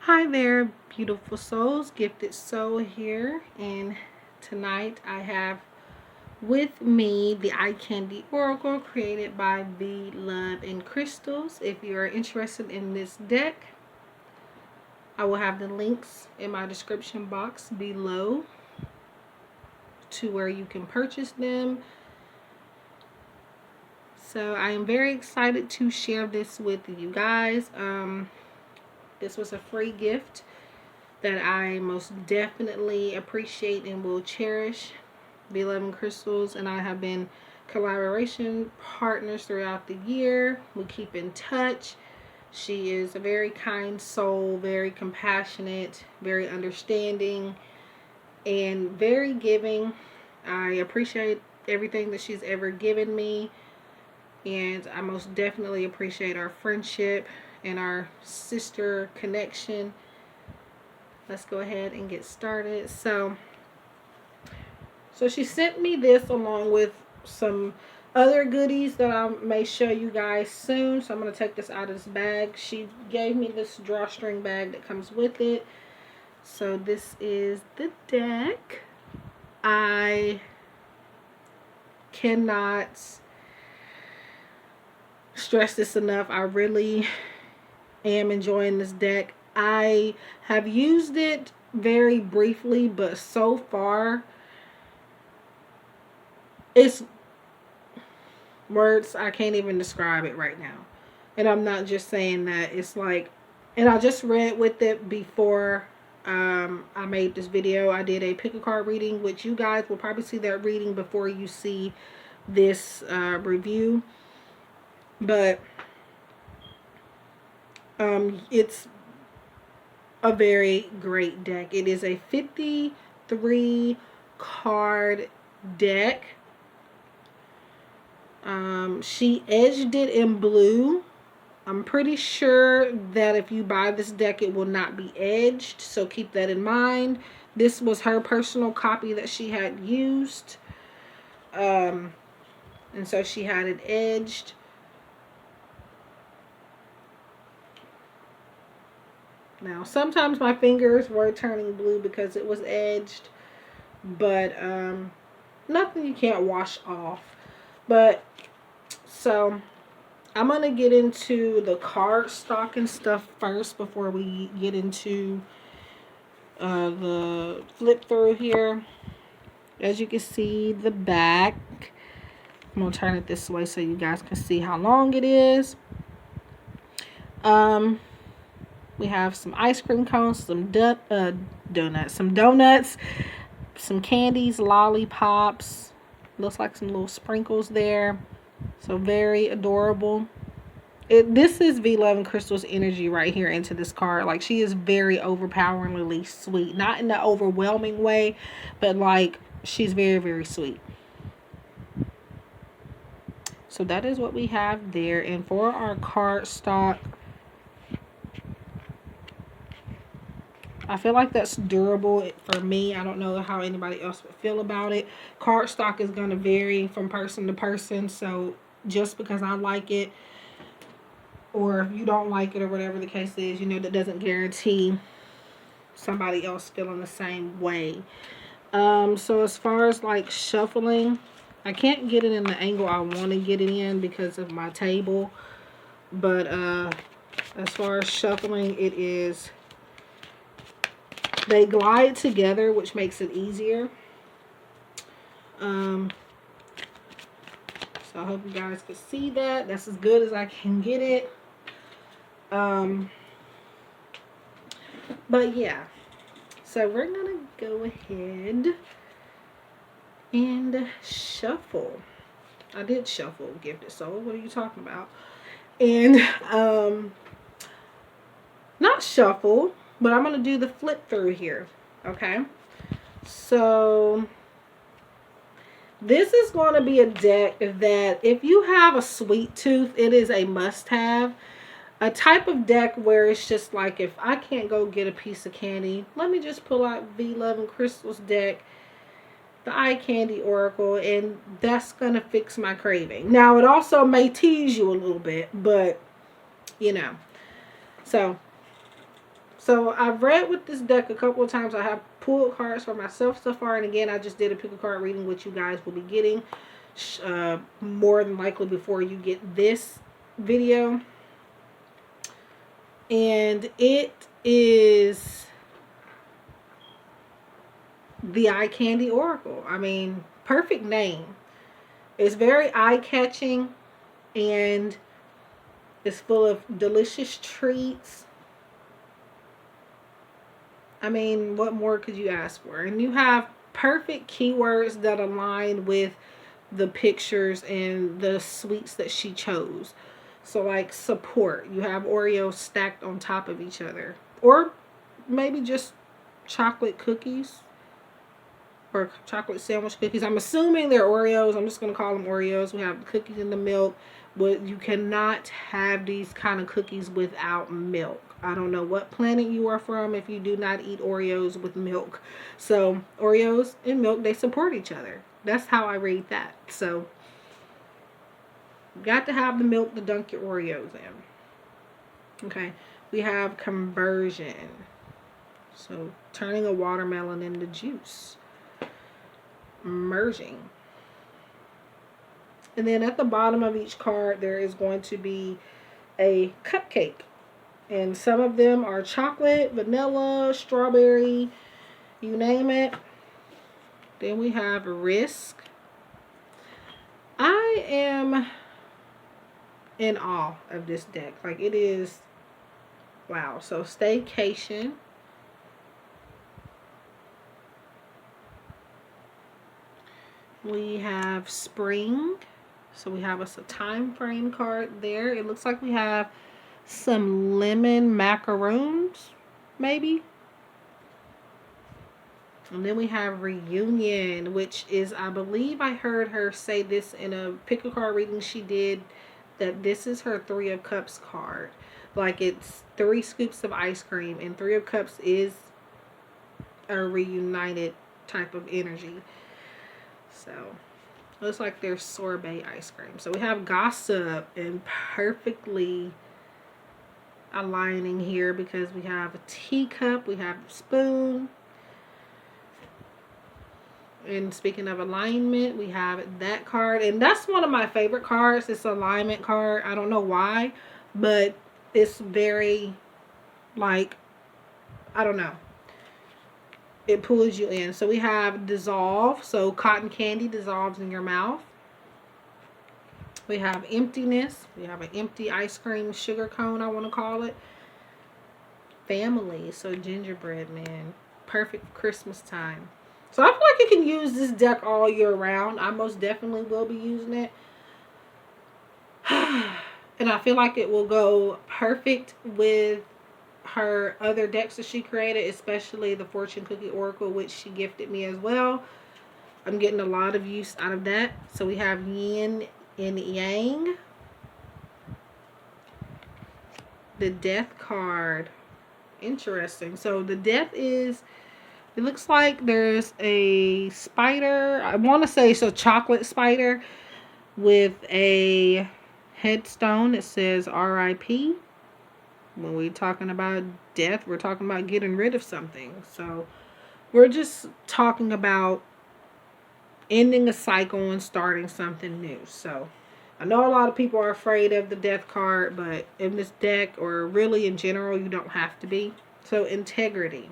Hi there, beautiful souls. Gifted Soul here, and tonight I have with me the eye candy oracle created by V Love&Crystals. If you are interested in this deck, I will have the links in my description box below to where you can purchase them. So I am very excited to share this with you guys. This was a free gift that I most definitely appreciate and will cherish. V Love&Crystals and I have been collaboration partners throughout the year. We keep in touch. She is a very kind soul, very compassionate, very understanding, and very giving. I appreciate everything that she's ever given me, and I most definitely appreciate our friendship and our sister connection. Let's go ahead and get started. So she sent me this along with some other goodies that I may show you guys soon. So I'm going to take this out of this bag. She gave me this drawstring bag that comes with it. So this is the deck. I cannot stress this enough. I really am enjoying this deck. I have used it very briefly, but so far it's words I can't even describe it right now. And I'm not just saying that. It's like, and I just read with it before I made this video. I did a pick a card reading, which you guys will probably see that reading before you see this review. But it's a very great deck. It is a 53 card deck. She edged it in blue. I'm pretty sure that if you buy this deck, it will not be edged, so keep that in mind. This was her personal copy that she had used, and so she had it edged. Now, sometimes my fingers were turning blue because it was edged, but nothing you can't wash off. But so I'm going to get into the card stock and stuff first before we get into the flip through here. As you can see, the back. I'm going to turn it this way so you guys can see how long it is. We have some ice cream cones, some donuts, some candies, lollipops. Looks like some little sprinkles there. So very adorable. This is V Love&Crystals energy right here into this card. Like, she is very overpoweringly sweet. Not in the overwhelming way, but like she's very, very sweet. So that is what we have there. And for our card stock, I feel like that's durable for me. I don't know how anybody else would feel about it. Cardstock is going to vary from person to person. So just because I like it, or if you don't like it, or whatever the case is, you know, that doesn't guarantee somebody else feeling the same way. So as far as like shuffling, I can't get it in the angle I want to get it in because of my table. But as far as shuffling, it is... They glide together, which makes it easier. So I hope you guys can see that. That's as good as I can get it. But yeah. So we're going to go ahead and shuffle. I did shuffle, Gifted Soul. What are you talking about? And not shuffle, but I'm going to do the flip through here. Okay. So this is going to be a deck that if you have a sweet tooth, it is a must have. A type of deck where it's just like, if I can't go get a piece of candy, let me just pull out V Love&Crystals deck, the eye candy oracle, and that's going to fix my craving. Now, it also may tease you a little bit, but you know. So So I've read with this deck a couple of times. I have pulled cards for myself so far, and again, I just did a pick a card reading, which you guys will be getting more than likely before you get this video. And it is the Eye Candy Oracle. I mean, perfect name. It's very eye-catching, and it's full of delicious treats. I mean, what more could you ask for? And you have perfect keywords that align with the pictures and the sweets that she chose. So like support, you have Oreos stacked on top of each other, or maybe just chocolate cookies or chocolate sandwich cookies. I'm assuming they're Oreos. I'm just going to call them Oreos. We have the cookies in the milk, but you cannot have these kind of cookies without milk. I don't know what planet you are from if you do not eat Oreos with milk. So Oreos and milk, they support each other. That's how I read that. So you got to have the milk to dunk your Oreos in. Okay. We have conversion. So turning a watermelon into juice. Merging. And then at the bottom of each card, there is going to be a cupcake. And some of them are chocolate, vanilla, strawberry, you name it. Then we have risk. I am in awe of this deck. Like, it is, wow. So staycation. We have spring. So we have us a time frame card there. It looks like we have some lemon macaroons, maybe. And then we have reunion, which is, I believe I heard her say this in a pick a card reading she did, that this is her 3 of Cups card. Like, it's 3 scoops of ice cream, and 3 of Cups is a reunited type of energy. So looks like there's sorbet ice cream. So we have gossip, and perfectly aligning here because we have a teacup, we have a spoon. And speaking of alignment, we have that card. And that's one of my favorite cards. It's an alignment card. I don't know why, but it's very, like, I don't know. It pulls you in. So we have dissolve. So cotton candy dissolves in your mouth. We have emptiness. We have an empty ice cream sugar cone, I want to call it. Family. So gingerbread man. Perfect for Christmas time. So I feel like you can use this deck all year round. I most definitely will be using it. And I feel like it will go perfect with her other decks that she created, especially the Fortune Cookie Oracle, which she gifted me as well. I'm getting a lot of use out of that. So we have yin and yang. The death card. Interesting. So the death is, it looks like there's a spider. I want to say it's a chocolate spider with a headstone that says R.I.P. When we're talking about death, we're talking about getting rid of something. So we're just talking about ending a cycle and starting something new. So I know a lot of people are afraid of the death card, but in this deck, or really in general, you don't have to be. So integrity.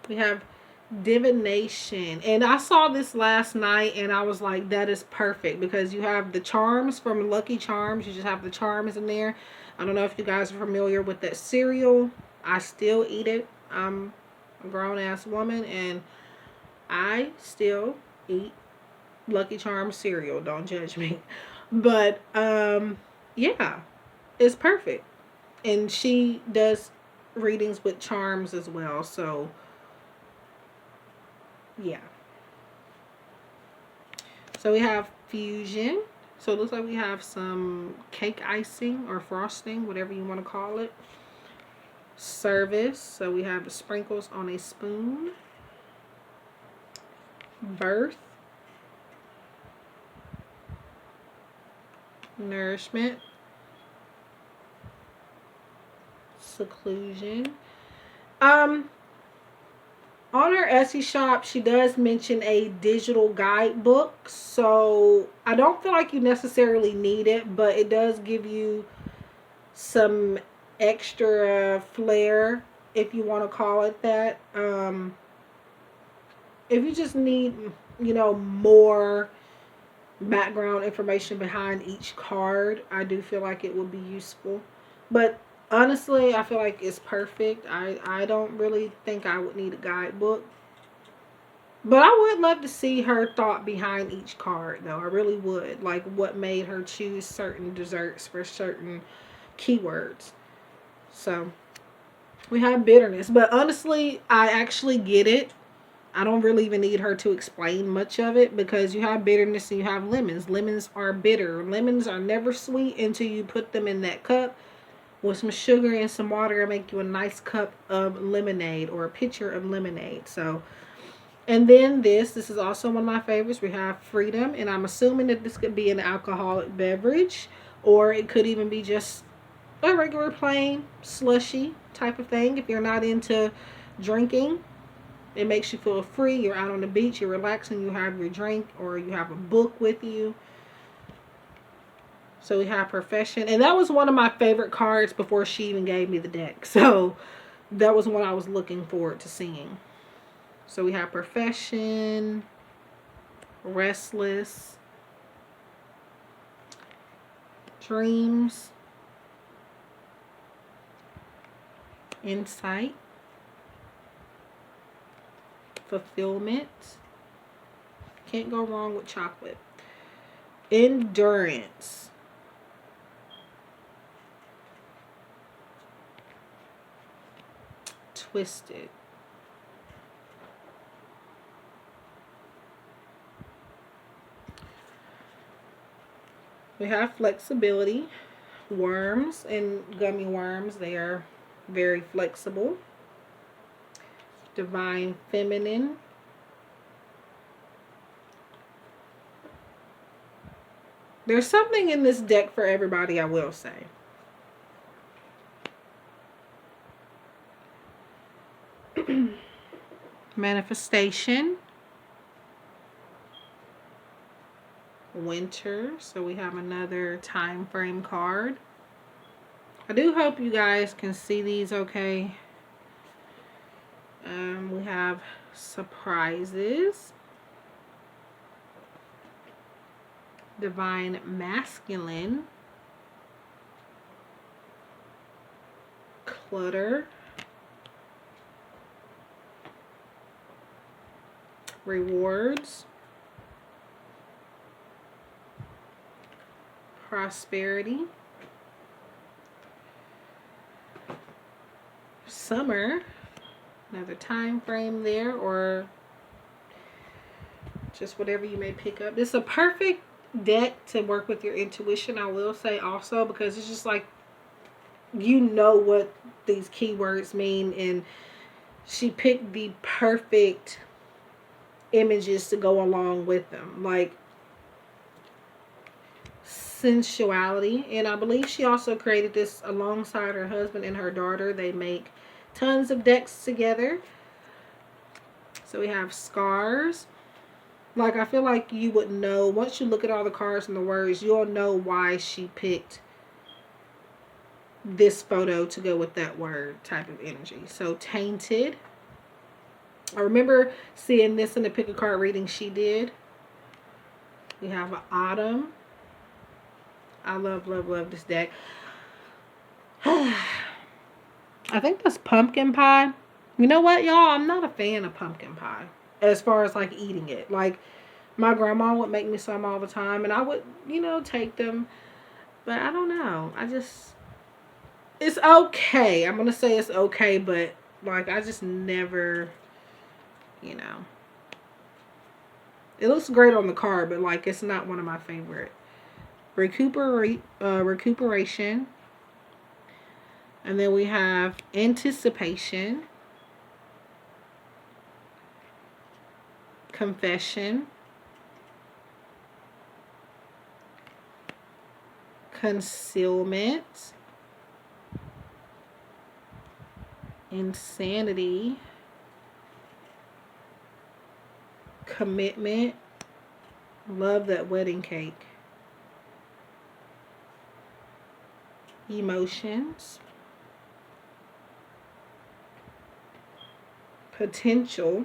We have divination. And I saw this last night and I was like, that is perfect, because you have the charms from Lucky Charms. You just have the charms in there. I don't know if you guys are familiar with that cereal. I still eat it. I'm a grown-ass woman and I still eat Lucky Charms cereal. Don't judge me. But yeah, it's perfect. And she does readings with charms as well. So yeah. So we have fusion. So it looks like we have some cake icing or frosting, whatever you want to call it. Service. So we have the sprinkles on a spoon. Birth. Nourishment. seclusion. On her Etsy shop, she does mention a digital guidebook. So I don't feel like you necessarily need it, but it does give you some extra flair, if you want to call it that. If you just need, more background information behind each card, I do feel like it would be useful. But honestly, I feel like it's perfect. I don't really think I would need a guidebook. But I would love to see her thought behind each card, though. I really would. Like, what made her choose certain desserts for certain keywords. So, we have bitterness. But honestly, I actually get it. I don't really even need her to explain much of it, because you have bitterness and you have lemons. Lemons are bitter. Lemons are never sweet until you put them in that cup with some sugar and some water and make you a nice cup of lemonade, or a pitcher of lemonade. So, and then this is also one of my favorites. We have freedom, and I'm assuming that this could be an alcoholic beverage, or it could even be just a regular plain slushy type of thing. If you're not into drinking, it makes you feel free. You're out on the beach, you're relaxing, you have your drink, or you have a book with you. So we have profession. And that was one of my favorite cards before she even gave me the deck. So that was one I was looking forward to seeing. So we have profession, restless, dreams, insight, fulfillment. Can't go wrong with chocolate. Endurance. Twisted. We have flexibility. Worms and gummy worms, they are very flexible. Divine feminine. There's something in this deck for everybody, I will say. Manifestation. Winter. So we have another time frame card. I do hope you guys can see these okay. We have surprises. Divine masculine. Clutter. Rewards. Prosperity. Summer. Another time frame there, or just whatever you may pick up. This is a perfect deck to work with your intuition, I will say also, because it's just like, you know what these keywords mean, and she picked the perfect images to go along with them. Like sensuality, and I believe she also created this alongside her husband and her daughter. They make tons of decks together. So we have scars. Like, I feel like you would know, once you look at all the cards and the words, you'll know why she picked this photo to go with that word type of energy. So tainted. I remember seeing this in the pick a card reading she did. We have autumn. I love, love, love this deck. I think that's pumpkin pie. You know what, y'all? I'm not a fan of pumpkin pie as far as like eating it. Like, my grandma would make me some all the time, and I would, take them. But I don't know. It's okay. I'm going to say it's okay, but like, I just never, It looks great on the card, but like, it's not one of my favorite. Recuperation. And then we have anticipation, confession, concealment, insanity, commitment, love that wedding cake, emotions, potential.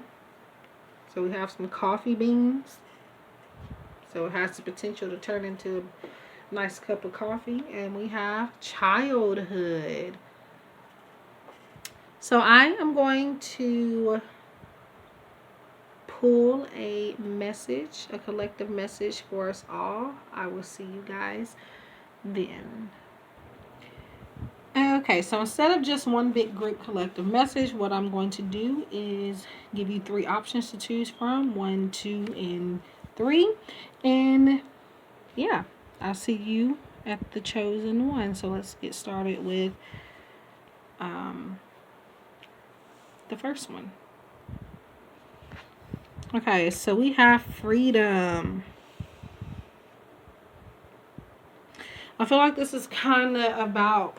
So we have some coffee beans. So it has the potential to turn into a nice cup of coffee. And we have childhood. So I am going to pull a message, a collective message for us all. I will see you guys then. Okay, so instead of just one big group collective message, what I'm going to do is give you 3 options to choose from. 1, 2, and 3. And yeah, I'll see you at the chosen one. So let's get started with the first one. Okay, so we have freedom. I feel like this is kind of about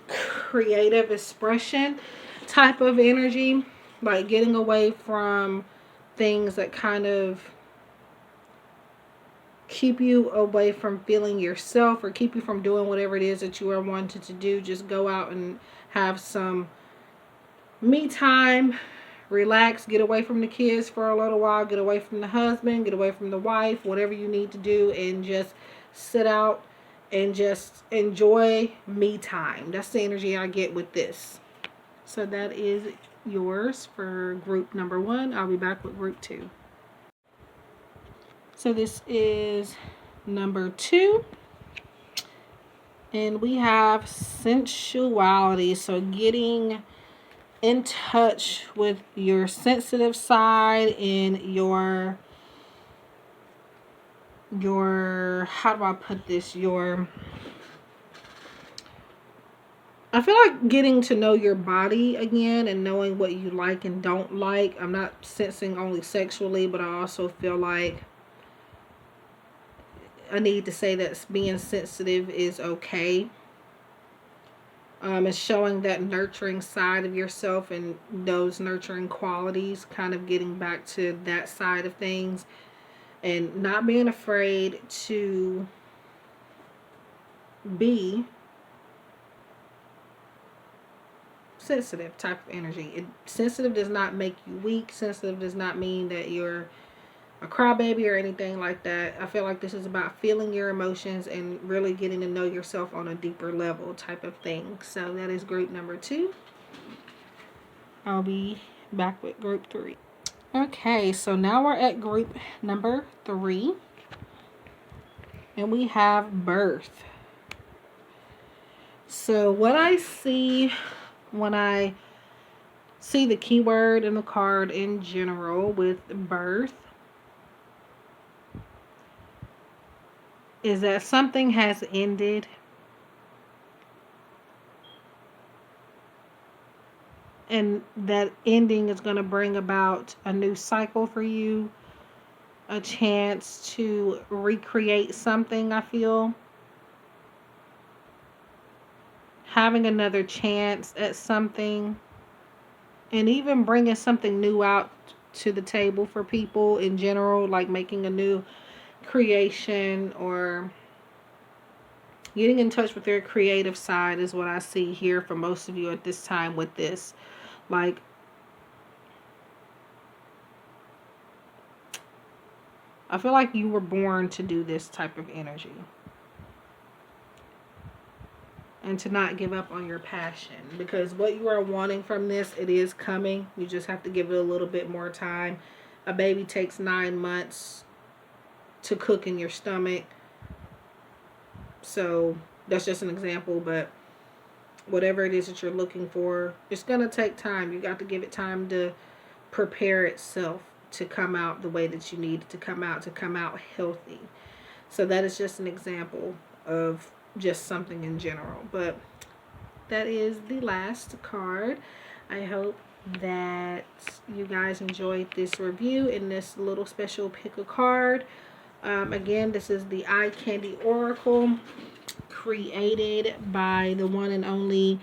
creative expression type of energy, like getting away from things that kind of keep you away from feeling yourself or keep you from doing whatever it is that you are wanting to do. Just go out and have some me time, relax, get away from the kids for a little while, get away from the husband, get away from the wife, whatever you need to do, and just sit out and just enjoy me time. That's the energy I get with this. So that is yours for group number 1. I'll be back with group 2. So this is number 2. And we have sensuality. So getting in touch with your sensitive side and your how do I put this? I feel like getting to know your body again and knowing what you like and don't like. I'm not sensing only sexually, but I also feel like I need to say that being sensitive is okay. It's showing that nurturing side of yourself and those nurturing qualities, kind of getting back to that side of things and not being afraid to be sensitive type of energy. Sensitive does not make you weak. Sensitive does not mean that you're a crybaby or anything like that. I feel like this is about feeling your emotions and really getting to know yourself on a deeper level type of thing. So that is group number 2. I'll be back with group 3. Okay, so now we're at group number 3. And we have birth. So what I see when I see the keyword in the card in general with birth is that something has ended. And that ending is going to bring about a new cycle for you. A chance to recreate something, I feel. Having another chance at something. And even bringing something new out to the table for people in general. Like making a new creation or getting in touch with their creative side is what I see here for most of you at this time with this. Like, I feel like you were born to do this type of energy. And to not give up on your passion. Because what you are wanting from this, it is coming. You just have to give it a little bit more time. A baby takes 9 months to cook in your stomach. So that's just an example, but whatever it is that you're looking for, it's going to take time. You got to give it time to prepare itself to come out the way that you need it to come out healthy. So that is just an example of just something in general. But that is the last card. I hope that you guys enjoyed this review in this little special pick a card. Again, this is the Eye Candy Oracle, created by the one and only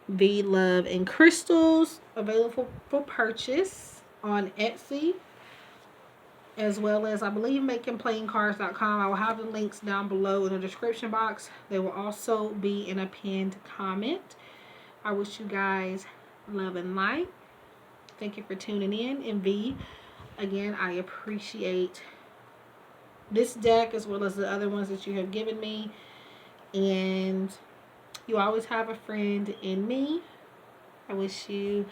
V Love&Crystals, available for purchase on Etsy, as well as I believe makingplayingcards.com. I will have the links down below in the description box. They will also be in a pinned comment. I wish you guys love and light. Thank you for tuning in. And V, again, I appreciate this deck as well as the other ones that you have given me. And you always have a friend in me. I wish you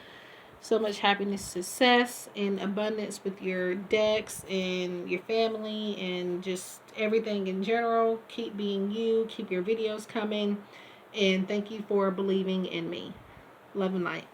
so much happiness, success, and abundance with your decks and your family and just everything in general. Keep being you. Keep your videos coming. And thank you for believing in me. Love and light.